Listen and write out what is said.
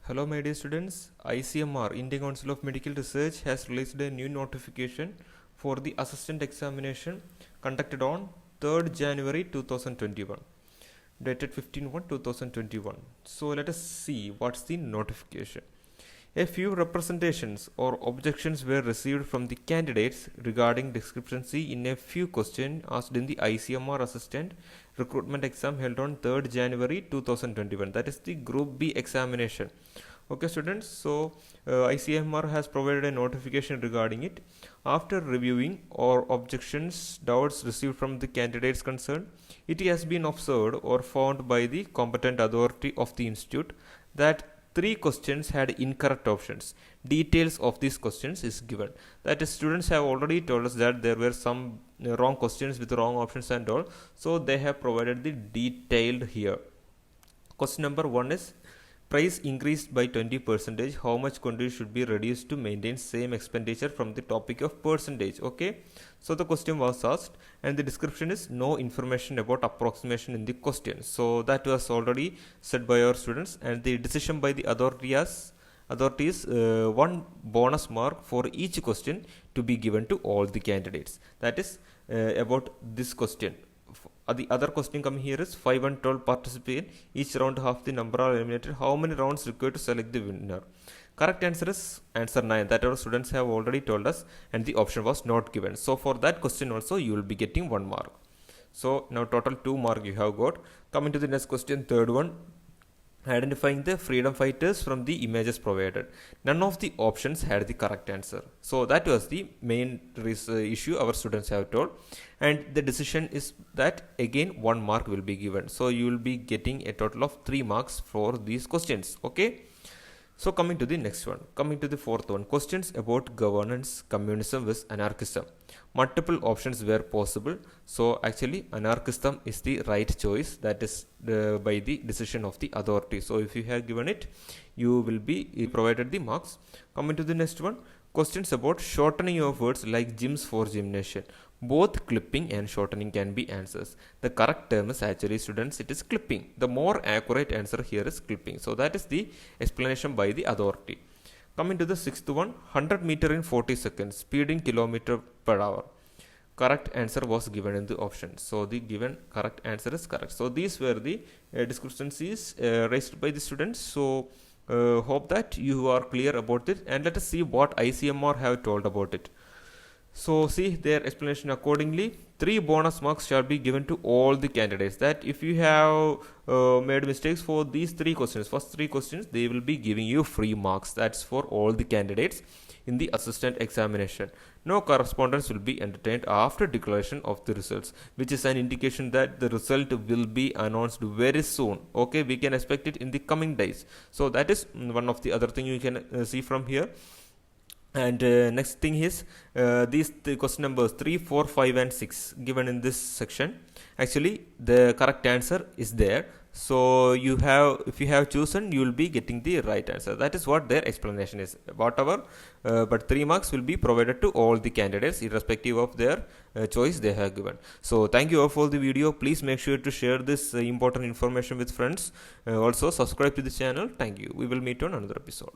Hello my dear students, ICMR Indian Council of Medical Research has released a new notification for the assistant examination conducted on 3rd January 2021, dated 15/1/2021. So let us see what's the notification. A few representations or objections were received from the candidates regarding discrepancy in a few questions asked in the ICMR assistant recruitment exam held on 3rd January 2021. That is the Group B examination. Okay students, so ICMR has provided a notification regarding it. After reviewing or objections, doubts received from the candidates concerned, it has been observed or found by the competent authority of the institute that 3 questions had incorrect options. Details of these questions is given. That is, students have already told us that there were some wrong questions with wrong options and all. So they have provided the detailed here. Question number 1 is, price increased by 20%. How much quantity should be reduced to maintain same expenditure from the topic of percentage? Okay. So the question was asked and the description is no information about approximation in the question. So that was already said by our students, and the decision by the authorities one bonus mark for each question to be given to all the candidates. That is about this question. The other question coming here is 5 and 12 participate. Each round half the number are eliminated. How many rounds required to select the winner? Correct answer is answer 9. That our students have already told us, and the option was not given. So for that question also you will be getting 1 mark. So now total 2 mark you have got. Coming to the next question, third one. Identifying the freedom fighters from the images provided. None of the options had the correct answer. So that was the main issue our students have told. And the decision is that again 1 mark will be given. So you will be getting a total of 3 marks for these questions. Okay. So coming to the next one, coming to the fourth one, questions about governance, communism versus anarchism. Multiple options were possible. So actually anarchism is the right choice. That is by the decision of the authority. So if you have given it, you will be provided the marks. Coming to the next one, questions about shortening of words like gyms for gymnasium. Both clipping and shortening can be answers. The correct term is actually, students, it is clipping. The more accurate answer here is clipping. So that is the explanation by the authority. Coming to the sixth one, 100 meter in 40 seconds, speed in kilometer per hour. Correct answer was given in the option. So the given correct answer is correct. So these were the discrepancies raised by the students. So hope that you are clear about it, and let us see what ICMR have told about it. So see their explanation accordingly. 3 bonus marks shall be given to all the candidates. That if you have made mistakes for these 3 questions, first 3 questions, they will be giving you free marks. That's for all the candidates in the assistant examination. No correspondence will be entertained after declaration of the results, which is an indication that the result will be announced very soon. Okay, we can expect it in the coming days. So that is one of the other thing you can see from here. And next thing is these question numbers 3, 4, 5 and 6 given in this section. Actually the correct answer is there. So you have, if you have chosen, you will be getting the right answer. That is what their explanation is. Whatever, but 3 marks will be provided to all the candidates irrespective of their choice they have given. So thank you all for the video. Please make sure to share this important information with friends. Also subscribe to the channel. Thank you. We will meet on another episode.